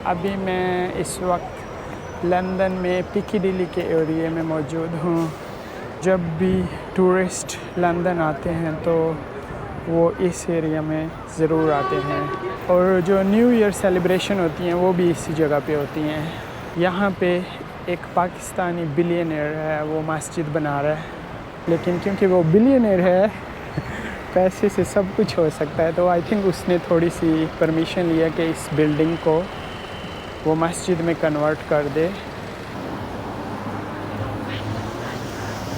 अभी मैं इस वक्त लंदन में पिccadilly के एरिया में मौजूद हूँ। जब भी टूरिस्ट लंदन आते हैं तो वो इस एरिया में ज़रूर आते हैं और जो न्यू ईयर सेलिब्रेशन होती हैं वो भी इसी जगह पे होती हैं। यहाँ पे एक पाकिस्तानी बिलियनर है, वो मस्जिद बना रहा है, लेकिन क्योंकि वो बिलियनर है पैसे से सब कुछ हो सकता है, तो आई थिंक उसने थोड़ी सी परमिशन लिया कि इस बिल्डिंग को वो मस्जिद में कन्वर्ट कर दे।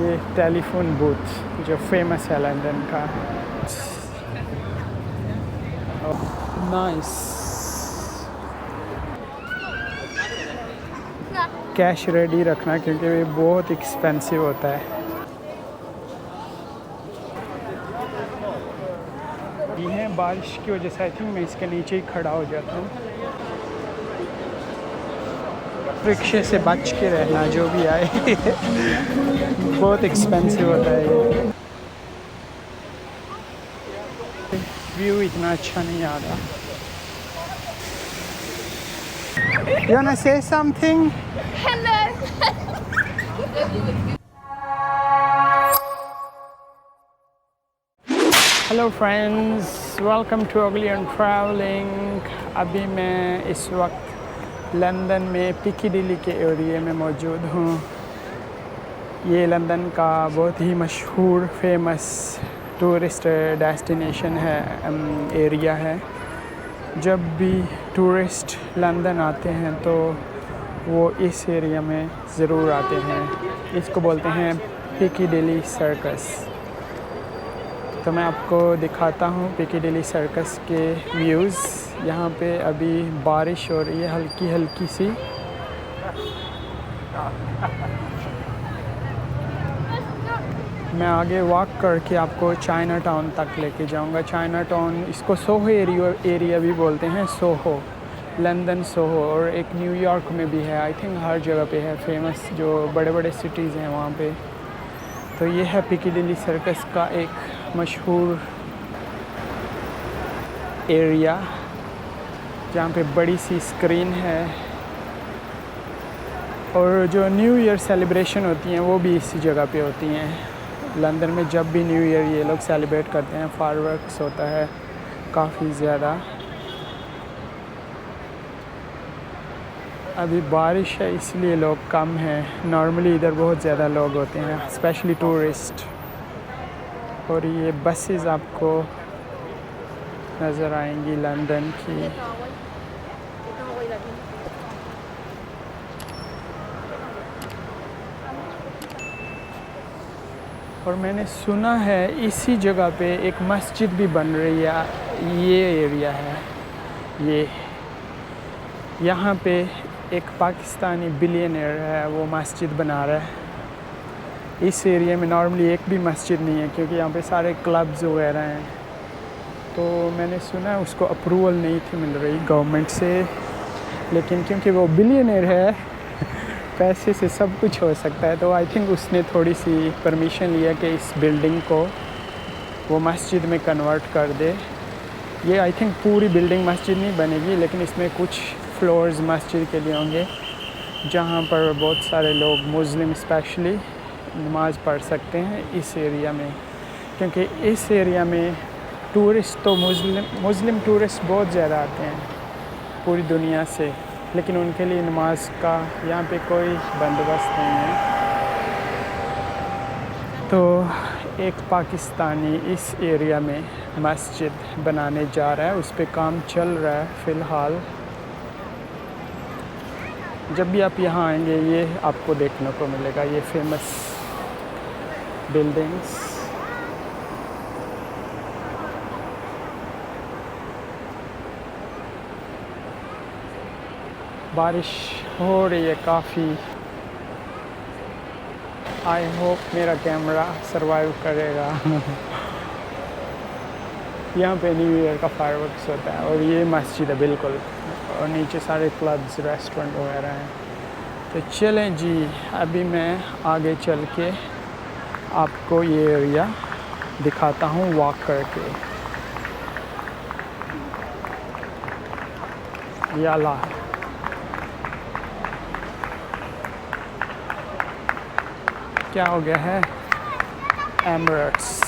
ये टेलीफोन बूथ जो फेमस है लंदन का। नाइस। कैश रेडी रखना क्योंकि ये बहुत एक्सपेंसिव होता है। ये है बारिश की वजह से आई थिंक मैं इसके नीचे ही खड़ा हो जाता हूँ। रिक्शे से बच के रहना जो भी आए बहुत एक्सपेंसिव होता है ये। व्यू इतना अच्छा नहीं आ रहा। You wanna say something? Hello. Hello friends, welcome to Ugly and Traveling। अभी मैं इस वक्त लंदन में पिccadilly के एरिया में मौजूद हूँ। ये लंदन का बहुत ही मशहूर फेमस टूरिस्ट डेस्टिनेशन है, एरिया है। जब भी टूरिस्ट लंदन आते हैं तो वो इस एरिया में ज़रूर आते हैं। इसको बोलते हैं पिccadilly सर्कस। तो मैं आपको दिखाता हूँ पिccadilly सर्कस के व्यूज़। यहाँ पे अभी बारिश हो रही है हल्की हल्की सी। मैं आगे वॉक करके आपको चाइना टाउन तक लेके जाऊँगा। चाइना टाउन, इसको सोहो एरिया भी बोलते हैं, सोहो, लंदन सोहो। और एक न्यूयॉर्क में भी है, आई थिंक हर जगह पे है फेमस, जो बड़े बड़े सिटीज़ हैं वहाँ पे। तो ये है पिccadilly सर्कस का एक मशहूर एरिया जहाँ पे बड़ी सी स्क्रीन है और जो न्यू ईयर सेलिब्रेशन होती हैं वो भी इसी जगह पे होती हैं। लंदन में जब भी न्यू ईयर ये लोग सेलिब्रेट करते हैं, फायरवर्क्स होता है काफ़ी ज़्यादा। अभी बारिश है इसलिए लोग कम हैं, नॉर्मली इधर बहुत ज़्यादा लोग होते हैं, स्पेशली टूरिस्ट। और ये बसेस आपको नज़र आएंगी लंदन की। और मैंने सुना है इसी जगह पे एक मस्जिद भी बन रही है। ये एरिया है ये, यहाँ पे एक पाकिस्तानी बिलियनर है, वो मस्जिद बना रहा है। इस एरिया में नॉर्मली एक भी मस्जिद नहीं है क्योंकि यहाँ पे सारे क्लब्स वगैरह हैं। तो मैंने सुना उसको अप्रूवल नहीं थी मिल रही गवर्नमेंट से, लेकिन क्योंकि वो बिलियनर है पैसे से सब कुछ हो सकता है, तो आई थिंक उसने थोड़ी सी परमिशन लिया कि इस बिल्डिंग को वो मस्जिद में कन्वर्ट कर दे। ये आई थिंक पूरी बिल्डिंग मस्जिद नहीं बनेगी, लेकिन इसमें कुछ फ्लोर्स मस्जिद के लिए होंगे जहाँ पर बहुत सारे लोग मुस्लिम स्पेशली नमाज़ पढ़ सकते हैं इस एरिया में। क्योंकि इस एरिया में टूरिस्ट तो मुस्लिम टूरिस्ट बहुत ज़्यादा आते हैं पूरी दुनिया से, लेकिन उनके लिए नमाज का यहाँ पे कोई बंदोबस्त नहीं है। तो एक पाकिस्तानी इस एरिया में मस्जिद बनाने जा रहा है, उस पे काम चल रहा है फ़िलहाल। जब भी आप यहाँ आएंगे ये आपको देखने को मिलेगा, ये फेमस बिल्डिंग्स। बारिश हो रही है काफ़ी। आई होप मेरा कैमरा सरवाइव करेगा यहाँ पे न्यू ईयर का फायरवर्क्स होता है और ये मस्जिद है बिल्कुल, और नीचे सारे क्लब्स रेस्टोरेंट वगैरह हैं। तो चलें जी, अभी मैं आगे चल के आपको ये एरिया दिखाता हूँ वॉक करके। या अल्लाह। क्या हो गया है, एमिरेट्स।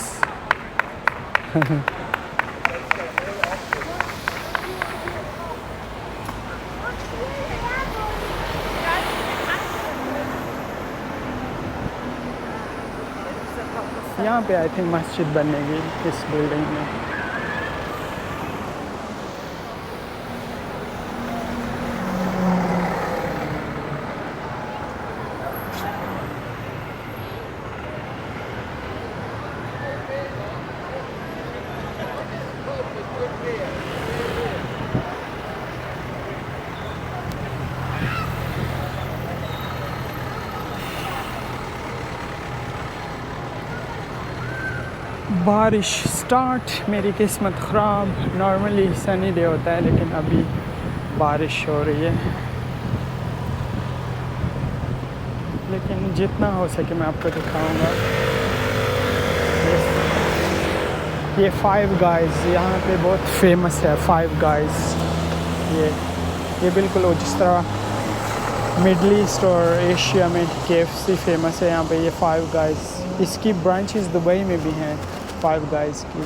यहाँ पे आई थिंक मस्जिद बनेगी इस बिल्डिंग में। बारिश स्टार्ट, मेरी किस्मत ख़राब। नॉर्मली सनी डे होता है लेकिन अभी बारिश हो रही है। लेकिन जितना हो सके मैं आपको दिखाऊंगा। ये फाइव गाइस यहाँ पे बहुत फेमस है। फाइव गाइस ये बिल्कुल वो जिस तरह मिडल ईस्ट और एशिया में KFC फेमस है, यहाँ पे ये फाइव गाइस। इसकी ब्रांचेस दुबई में भी हैं फाइव गाइस की।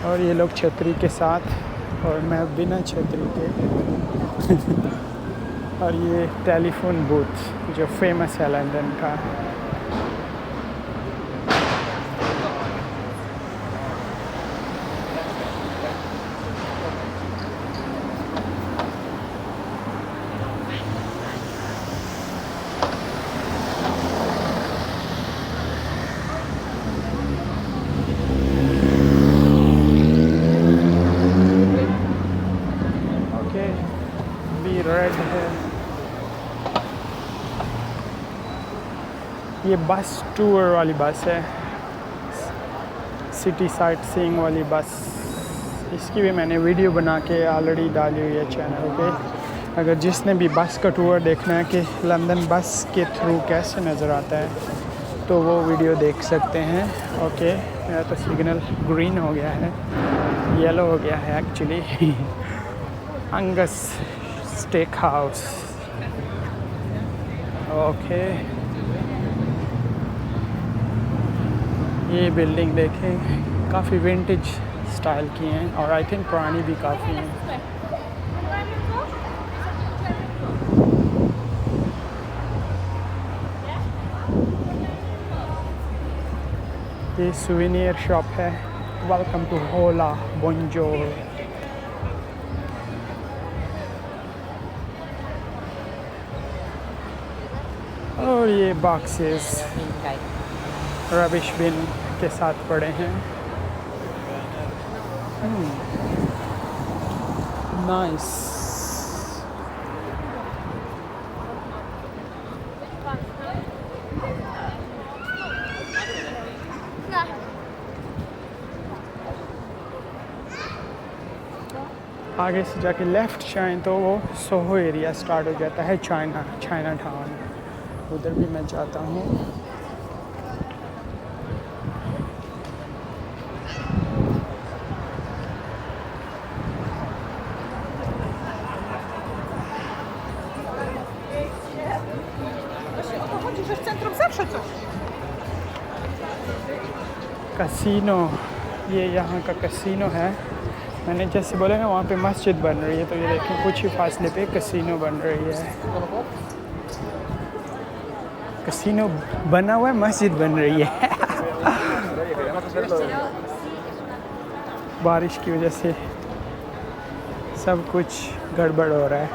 और ये लोग छतरी के साथ और मैं बिना छतरी के। और ये टेलीफोन बूथ जो फेमस है लंदन का। रेड है। ये बस टूर वाली बस है, सिटी साइट सीइंग वाली बस। इसकी भी मैंने वीडियो बना के ऑलरेडी डाली हुई है चैनल पे। अगर जिसने भी बस का टूर देखना है कि लंदन बस के थ्रू कैसे नज़र आता है तो वो वीडियो देख सकते हैं। ओके, मेरा तो सिग्नल ग्रीन हो गया है, येलो हो गया है actually. Angus steak house. Okay, ये बिल्डिंग देखें, काफ़ी विंटेज स्टाइल की हैं और आई थिंक पुरानी भी काफ़ी हैं। ये सुवेनियर शॉप है। वेलकम टू होला बोंजोर। और ये बॉक्सेस रबिश बिन के साथ पड़े हैं। नाइस। आगे से जाके लेफ़्ट जाएं तो वो सोहो एरिया स्टार्ट हो जाता है, चाइना टाउन। उधर भी मैं जाता हूँ। कसिनो, ये यहाँ का कसिनो है। मैंने जैसे बोला ना वहाँ पे मस्जिद बन रही है, तो ये देखें कुछ ही फासले पे कसिनो बन रही है। कसिनो बना हुआ है, मस्जिद बन रही है। बारिश की वजह से सब कुछ गड़बड़ हो रहा है।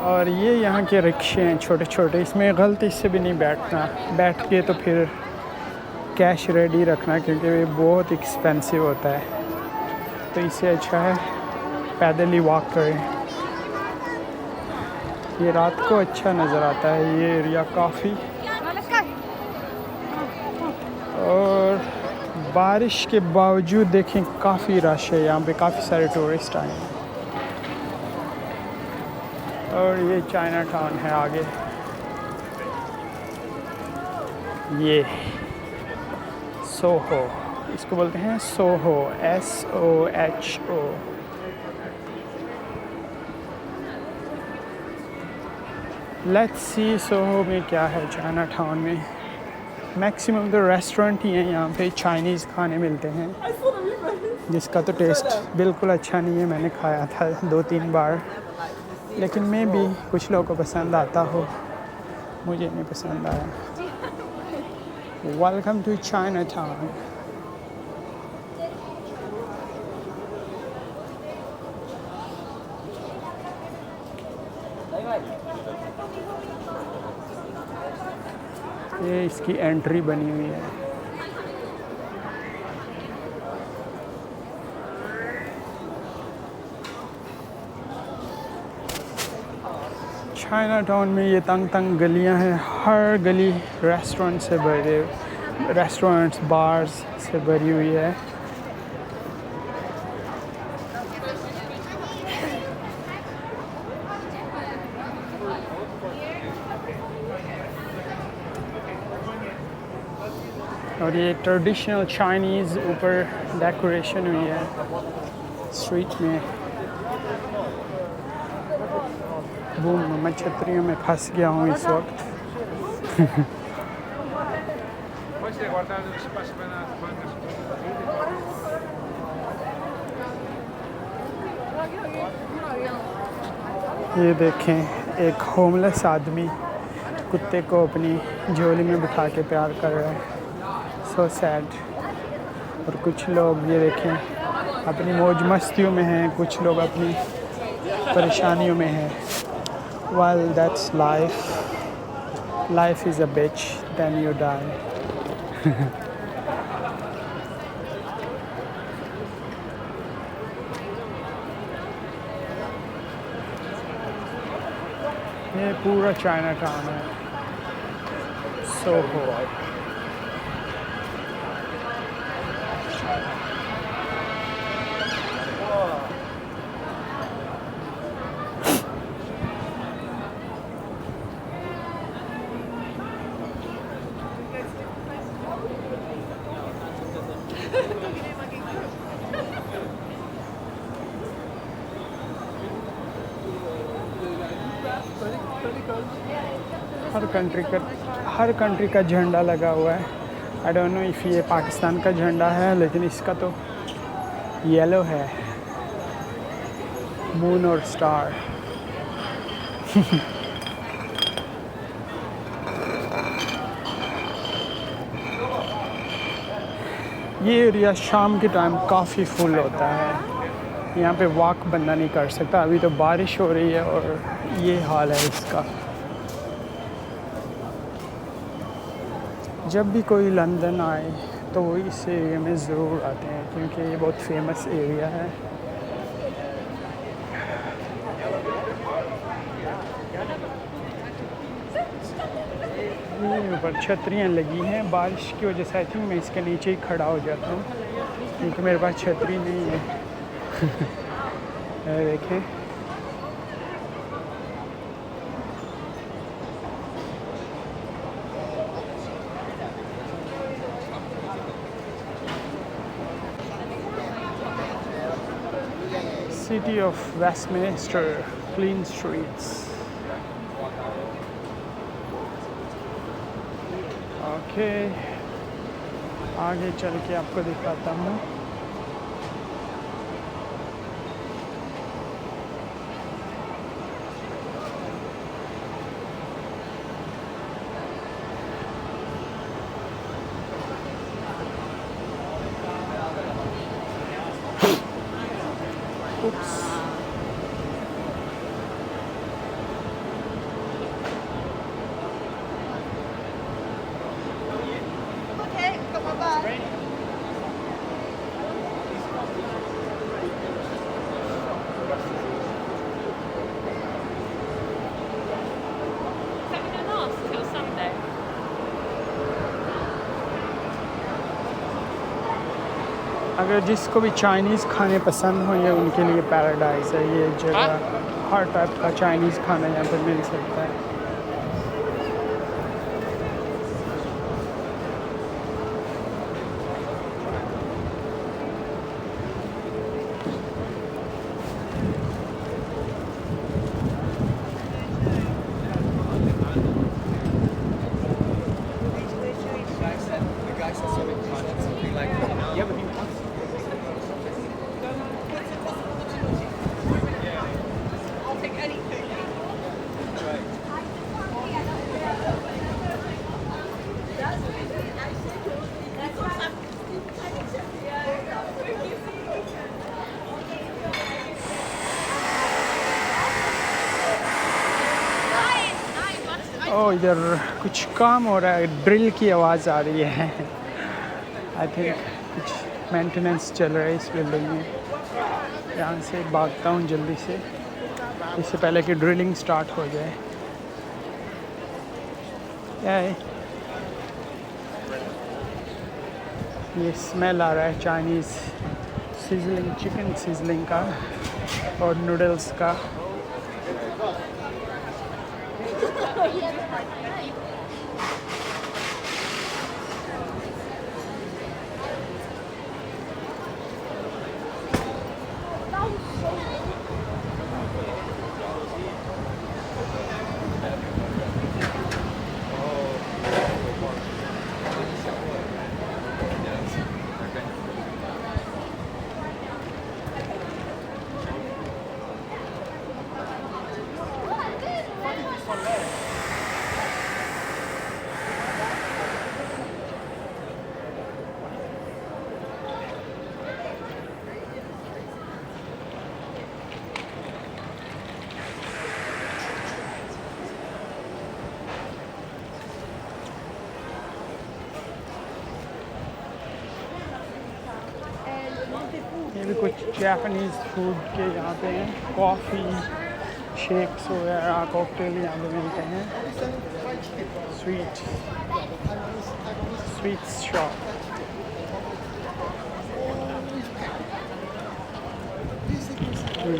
और ये यहाँ के रिक्शे हैं छोटे छोटे, इसमें गलती से भी नहीं बैठना। बैठ के तो फिर कैश रेडी रखना क्योंकि ये बहुत एक्सपेंसिव होता है, तो इससे अच्छा है पैदल ही वॉक करें। ये रात को अच्छा नज़र आता है ये एरिया काफ़ी। और बारिश के बावजूद देखें काफ़ी रश है यहाँ पे, काफ़ी सारे टूरिस्ट आए हैं। और ये चाइना टाउन है आगे। ये सोहो, इसको बोलते हैं Soho, SOHO। Let's see Soho में क्या है चाइना टाउन में। मैक्सिमम तो रेस्टोरेंट ही हैं यहाँ पे, चाइनीज़ खाने मिलते हैं जिसका तो टेस्ट बिल्कुल अच्छा नहीं है। मैंने खाया था 2-3 बार, लेकिन मैं भी कुछ लोगों को पसंद आता हो, मुझे नहीं पसंद आया। Welcome to Chinatown. ये इसकी एंट्री बनी हुई है। चाइना टाउन में ये तंग तंग गलियां हैं, हर गली रेस्टोरेंट से भरे, रेस्टोरेंट्स बार्स से भरी हुई है। और ये ट्रेडिशनल चाइनीज़ ऊपर डेकोरेशन हुई है स्ट्रीट में। बूम, मैं छतरियों में फंस गया हूँ इस वक्त। ये देखें, एक होमलेस आदमी कुत्ते को अपनी झोली में बिठा के प्यार कर रहा है। So sad. और कुछ लोग ये देखें अपनी मौज मस्तियों में हैं, कुछ लोग अपनी परेशानियों में हैं। Well, that's life. Life is a bitch, then you die. ये पूरा चाइना टाउन है, सोहो। हर कंट्री का झंडा लगा हुआ है। आई डोंट नो इफ़ ये पाकिस्तान का झंडा है, लेकिन इसका तो येलो है, मून और स्टार। ये एरिया शाम के टाइम काफ़ी फुल होता है। यहाँ पे वॉक बंदा नहीं कर सकता। अभी तो बारिश हो रही है और ये हाल है इसका। जब भी कोई लंदन आए तो वो इस एरिया में ज़रूर आते हैं, क्योंकि ये बहुत फेमस एरिया है। ऊपर छतरियाँ लगी हैं, बारिश की वजह से आई थिंक मैं इसके नीचे ही खड़ा हो जाता हूँ, क्योंकि मेरे पास छतरी नहीं है। देखें, city of Westminster, clean streets. Okay, आगे चल के आपको दिखाता हूँ। अगर जिसको भी चाइनीज़ खाने पसंद हो, ये उनके लिए पैराडाइज है। ये जगह हर टाइप का चाइनीज़ खाना यहाँ पर मिल सकता है। इधर कुछ काम हो रहा है, ड्रिल की आवाज़ आ रही है। आई थिंक कुछ मेंटेनेंस चल रहा है इस बिल्डिंग में। यहाँ से भागता हूँ जल्दी से, इससे पहले कि ड्रिलिंग स्टार्ट हो जाए। क्या है ये? स्मेल आ रहा है चाइनीज़ सिजलिंग, चिकन सिजलिंग का और नूडल्स का। ये भी कुछ जापानीज़ फूड के यहाँ पे हैं। कॉफ़ी, शेक्स वगैरह, कॉकटेल यहाँ पे मिलते हैं। Sweets shop.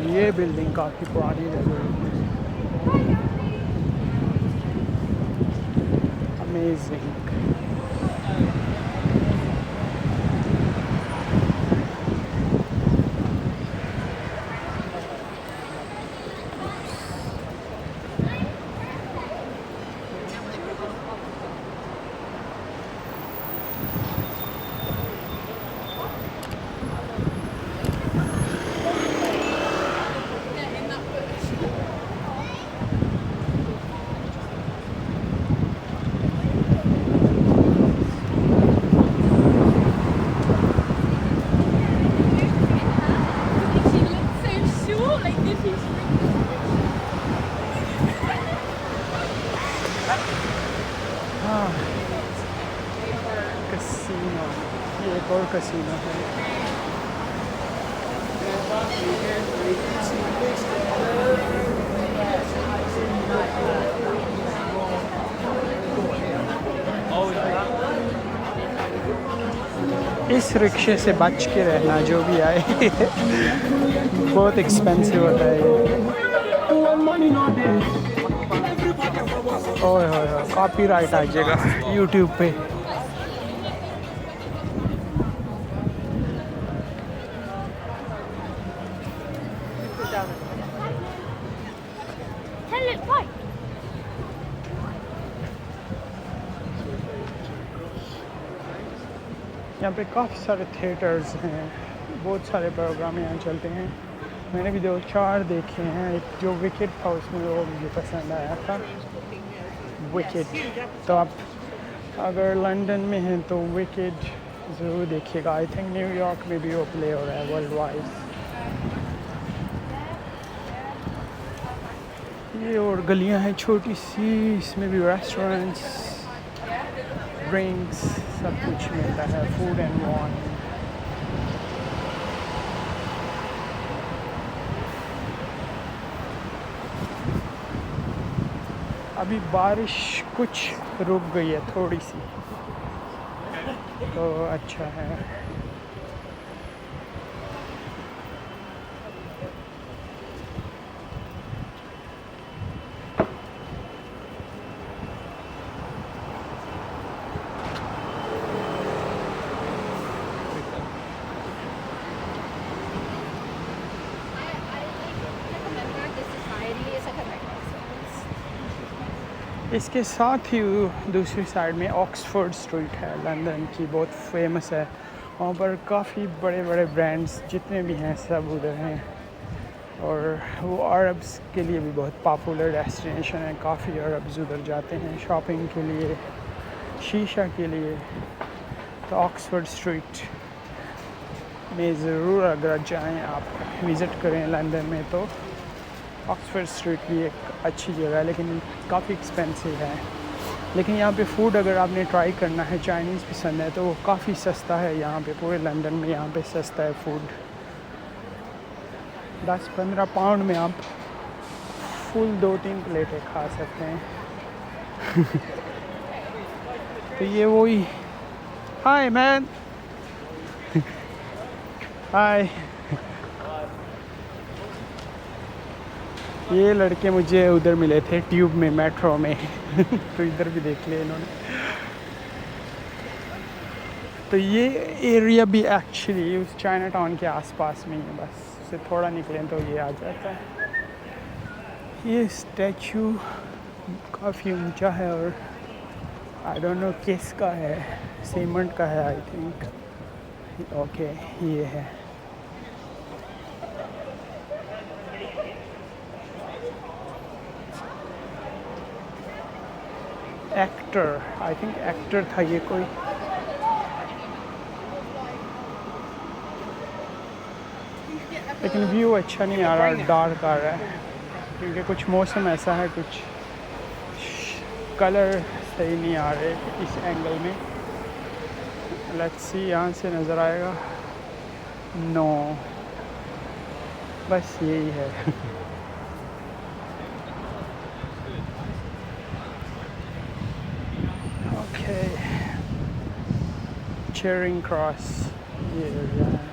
ये बिल्डिंग काफ़ी पुरानी लग रही है। अमेजिंग। कसीनो, ये एक और कसीनो है। इस रिक्शे से बच के रहना जो भी आए। बहुत एक्सपेंसिव होता है ये। ओए होए होए, कॉपीराइट आ जाएगा यूट्यूब पे। यहाँ पे काफ़ी सारे थिएटर्स हैं, बहुत सारे प्रोग्राम यहाँ चलते हैं। मैंने भी 2-4 देखे हैं। एक जो विकेट था उसमें वो मुझे पसंद आया था, विकेट। तो आप अगर लंदन में हैं तो विकेट ज़रूर देखिएगा। आई थिंक न्यूयॉर्क में भी वो प्ले हो रहा है वर्ल्ड वाइड। ये और गलियां हैं छोटी सी, इसमें भी रेस्टोरेंट्स, ड्रिंक्स, सब कुछ मिलता है, फूड एंड वाइन। अभी बारिश कुछ रुक गई है थोड़ी सी, तो अच्छा है। इसके साथ ही दूसरी साइड में ऑक्सफोर्ड स्ट्रीट है, लंदन की बहुत फेमस है। वहाँ पर काफ़ी बड़े बड़े ब्रांड्स जितने भी हैं सब उधर हैं, और वो अरब्स के लिए भी बहुत पॉपुलर डेस्टिनेशन है। काफ़ी अरब्स उधर जाते हैं शॉपिंग के लिए, शीशा के लिए। तो ऑक्सफोर्ड स्ट्रीट में ज़रूर अगर जाएं, आप विज़िट करें लंदन में, तो ऑक्सफोर्ड स्ट्रीट भी एक अच्छी जगह है, लेकिन काफ़ी एक्सपेंसिव है। लेकिन यहाँ पे फ़ूड अगर आपने ट्राई करना है, चाइनीज़ पसंद है, तो वो काफ़ी सस्ता है यहाँ पे, पूरे लंदन में यहाँ पे सस्ता है फ़ूड। 10-15 पाउंड में आप फुल 2-3 प्लेटें खा सकते हैं। तो ये वही, हाय मैन, हाय। ये लड़के मुझे उधर मिले थे ट्यूब में, मेट्रो में। तो इधर भी देख लिया इन्होंने। तो ये एरिया भी एक्चुअली उस चाइना टाउन के आसपास में ही है, बस उससे थोड़ा निकलें तो ये आ जाता है। ये स्टैचू काफ़ी ऊंचा है और आई डोंट नो किसका है, सीमेंट का है आई थिंक। ओके, ये है। एक्टर, आई थिंक एक्टर था ये कोई। लेकिन व्यू अच्छा नहीं आ रहा, डार्क आ रहा है क्योंकि कुछ मौसम ऐसा है, कुछ कलर सही नहीं आ रहे इस एंगल में। लेट्स सी, यहाँ से नज़र आएगा? नो, बस यही है। ओके, चेरिंग क्रॉस ये एरिया है।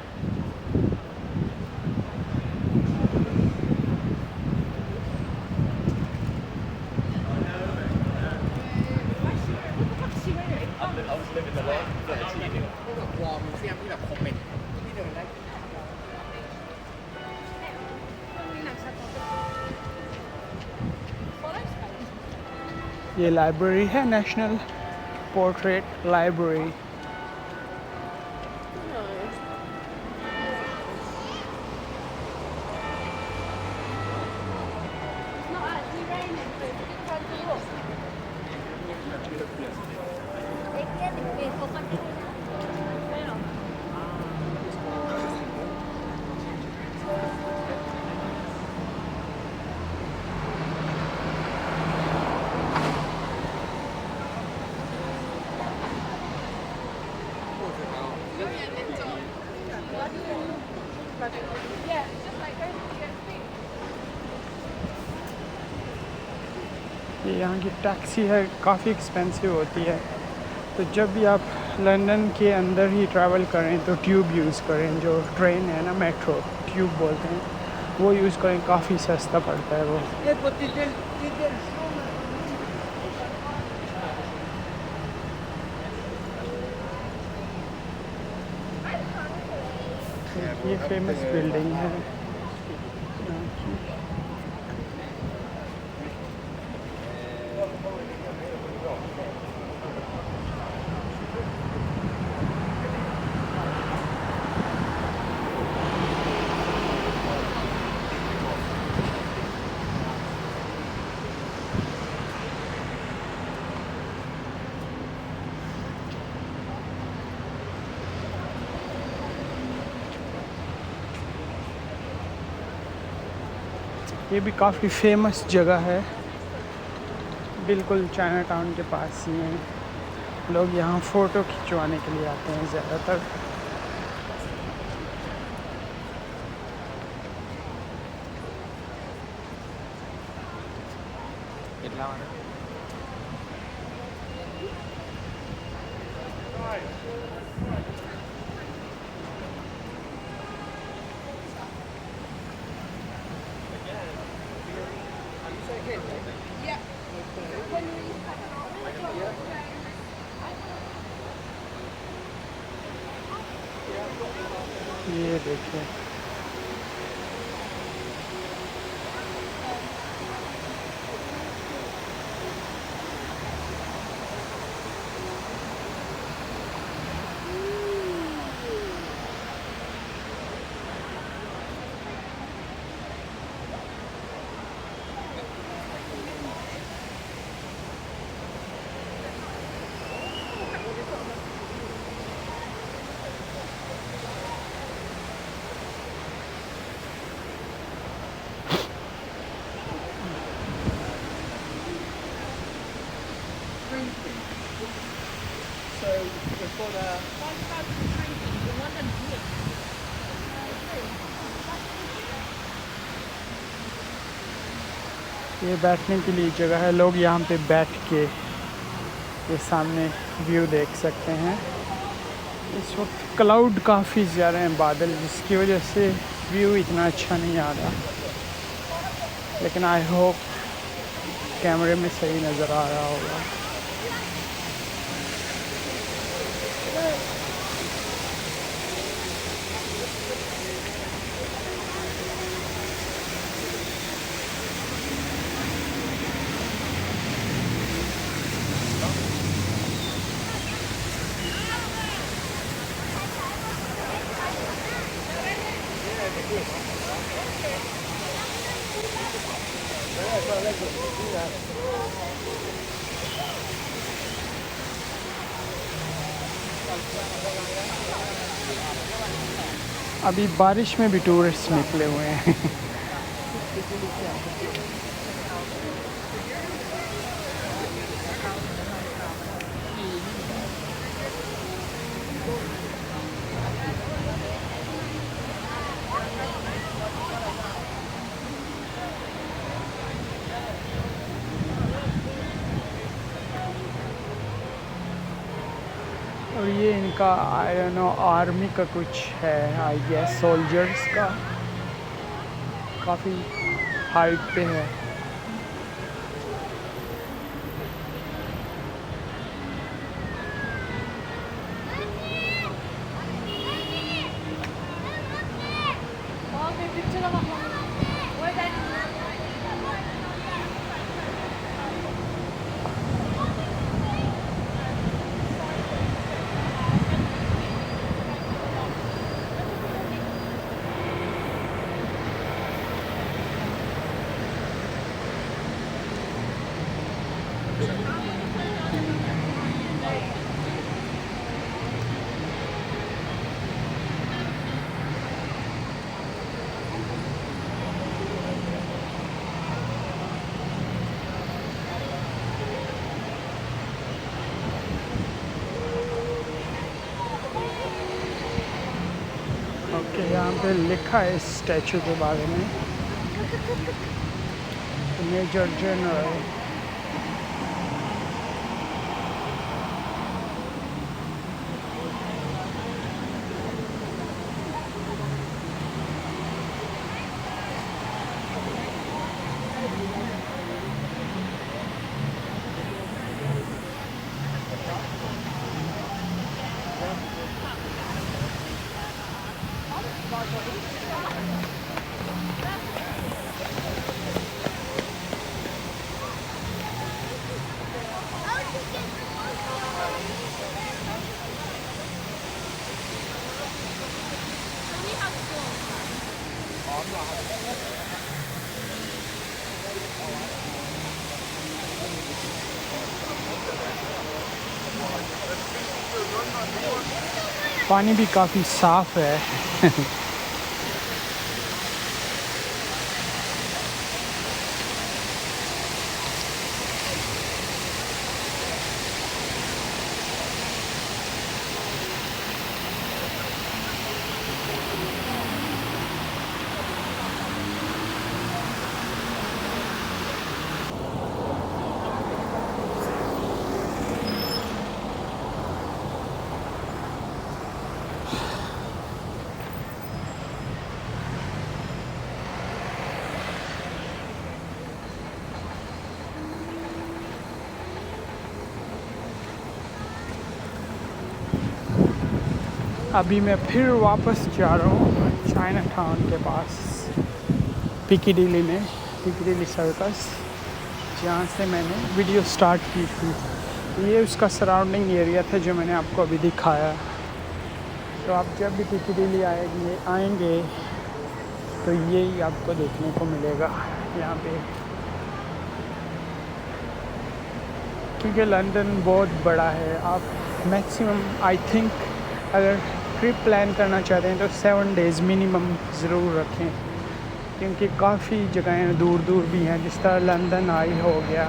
ये लाइब्रेरी है, नेशनल पोर्ट्रेट लाइब्रेरी। ये यहाँ की टैक्सी है, काफ़ी एक्सपेंसिव होती है। तो जब भी आप लंदन के अंदर ही ट्रैवल करें तो ट्यूब यूज़ करें, जो ट्रेन है ना, मेट्रो ट्यूब बोलते हैं, वो यूज़ करें, काफ़ी सस्ता पड़ता है वो। ये फेमस बिल्डिंग है यहाँ की। ये भी काफ़ी फेमस जगह है, बिल्कुल चाइना टाउन के पास ही है। लोग यहाँ फ़ोटो खिंचवाने के लिए आते हैं ज़्यादातर। ये देखिए, ये बैठने के लिए जगह है, लोग यहाँ पे बैठ के ये सामने व्यू देख सकते हैं। इस वक्त क्लाउड काफ़ी ज़्यादा हैं, बादल, जिसकी वजह से व्यू इतना अच्छा नहीं आ रहा, लेकिन आई होप कैमरे में सही नज़र आ रहा होगा। अभी बारिश में भी टूरिस्ट निकले हुए हैं। और ये इनका आई डोंट नो आर्मी का कुछ है, आई गेस सोल्जर्स का, काफ़ी हाइट पे है। ओके, यहाँ पे लिखा है इस स्टैचू के बारे में, मेजर जनरल। पानी भी काफ़ी साफ़ है। अभी मैं फिर वापस जा रहा हूँ चाइना टाउन के पास, पिकीडिली में, पिकीडिली सर्कस, जहाँ से मैंने वीडियो स्टार्ट की थी। ये उसका सराउंडिंग एरिया था जो मैंने आपको अभी दिखाया। तो आप जब भी पिकीडिली आएंगे तो यही आपको देखने को मिलेगा यहाँ पे, क्योंकि लंदन बहुत बड़ा है। आप मैक्सिमम आई थिंक अगर ट्रिप प्लान करना चाहते हैं तो 7 डेज़ मिनिमम ज़रूर रखें, क्योंकि काफ़ी जगहें दूर दूर भी हैं, जिस तरह लंदन आई हो गया,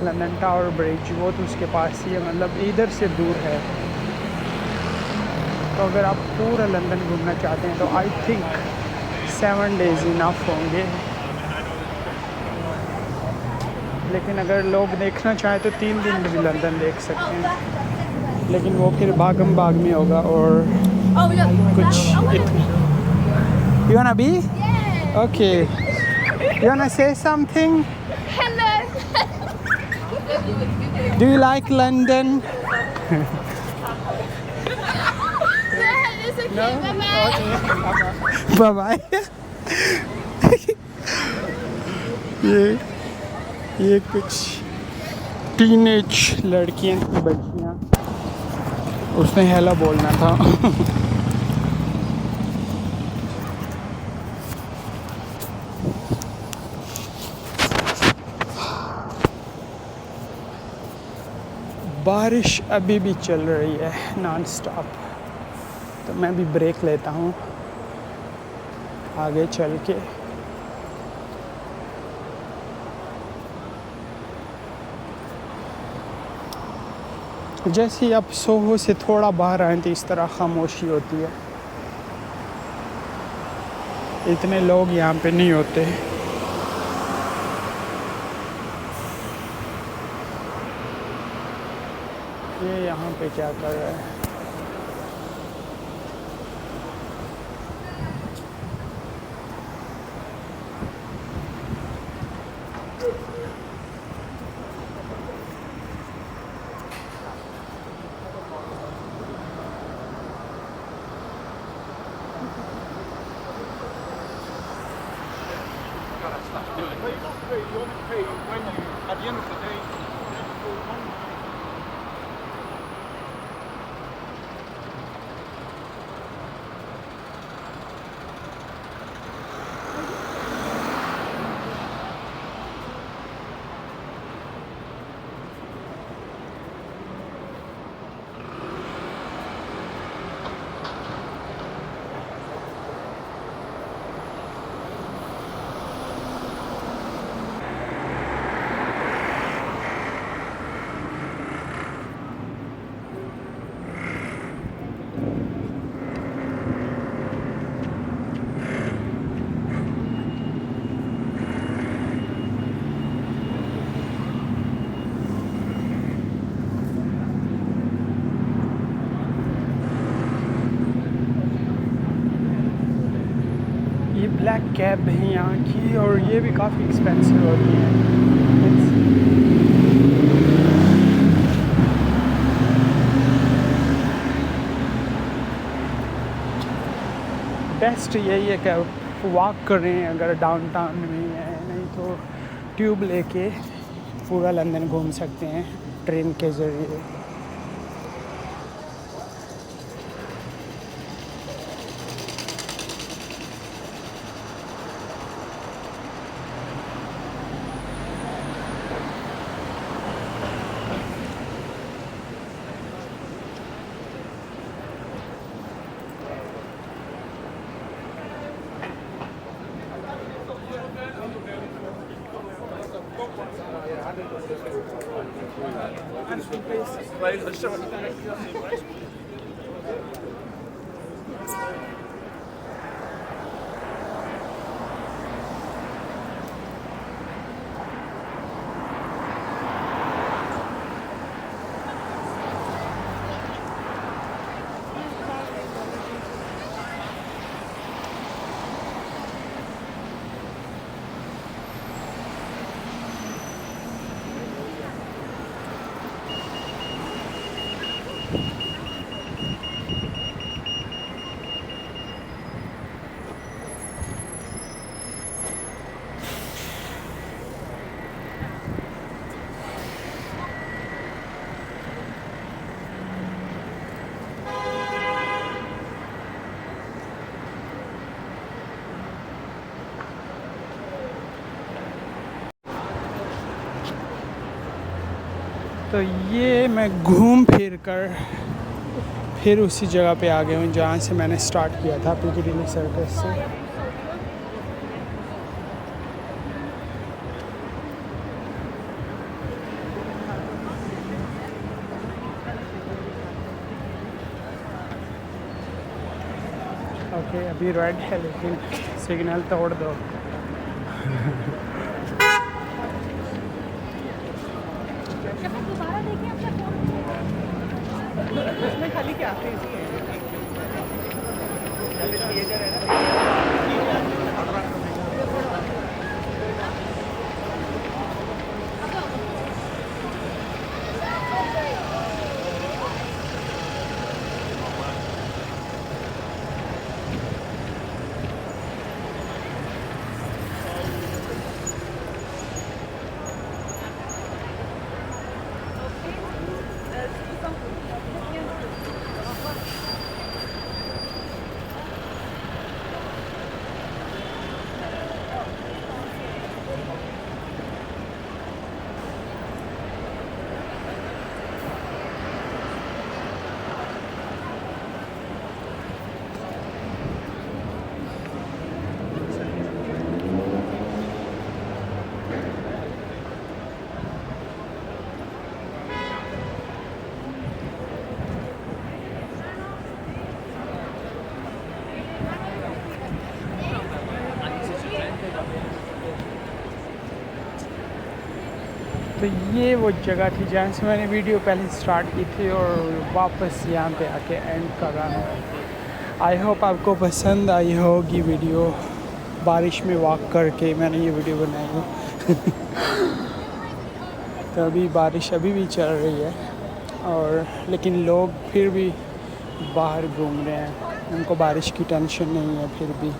लंदन टावर ब्रिज, वो तो उसके पास ही है, मतलब इधर से दूर है। तो अगर आप पूरा लंदन घूमना चाहते हैं तो आई थिंक 7 डेज़ इनफ होंगे। लेकिन अगर लोग देखना चाहें तो 3 दिन में भी लंदन देख सकते हैं, लेकिन वो फिर भागम भाग में होगा और कुछ इतना। You wanna be? Yeah. Okay. You wanna say something? Hello. Do you like London? It's okay. Bye bye. Bye bye. ये कुछ टीनेज लड़कियां थी, बच्चियां। उसने हेलो बोलना था। बारिश अभी भी चल रही है नॉन स्टॉप, तो मैं भी ब्रेक लेता हूँ आगे चल के। जैसे ही आप सोहो से थोड़ा बाहर आए तो इस तरह खामोशी होती है, इतने लोग यहाँ पे नहीं होते। ये यहाँ पे क्या कर रहा है? ब्लैक कैब है यहाँ की, और ये भी काफ़ी एक्सपेंसिव होती है। बेस्ट यही है कि वॉक करें अगर डाउनटाउन में है, नहीं तो ट्यूब लेके पूरा लंदन घूम सकते हैं ट्रेन के ज़रिए। तो ये मैं घूम फिर कर फिर उसी जगह पे आ गया हूँ जहाँ से मैंने स्टार्ट किया था, पिccadilly सर्कस से। ओके अभी रेड है लेकिन सिग्नल तोड़ दो। दोबारा देखिए अपना फोन। उसमें खाली क्या है तो ये वो जगह थी जहाँ से मैंने वीडियो पहले स्टार्ट की थी और वापस यहाँ पे आके एंड कर रहा हूँ। आई होप आपको पसंद आई होगी वीडियो। बारिश में वॉक करके मैंने ये वीडियो बनाई है। तो अभी बारिश अभी भी चल रही है और लेकिन लोग फिर भी बाहर घूम रहे हैं, उनको बारिश की टेंशन नहीं है फिर भी।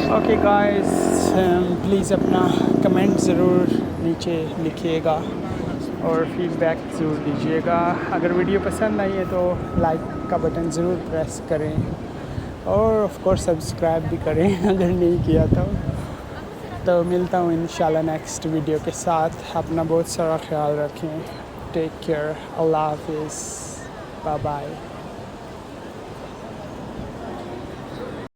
ओके गाइस, प्लीज़ अपना कमेंट ज़रूर नीचे लिखिएगा और फीडबैक ज़रूर दीजिएगा। अगर वीडियो पसंद आई है तो लाइक का बटन ज़रूर प्रेस करें और ऑफ कोर्स सब्सक्राइब भी करें अगर नहीं किया तो मिलता हूँ इंशाल्लाह नेक्स्ट वीडियो के साथ। अपना बहुत सारा ख्याल रखें। Take care. अल्लाह हाफिज़। Bye bye.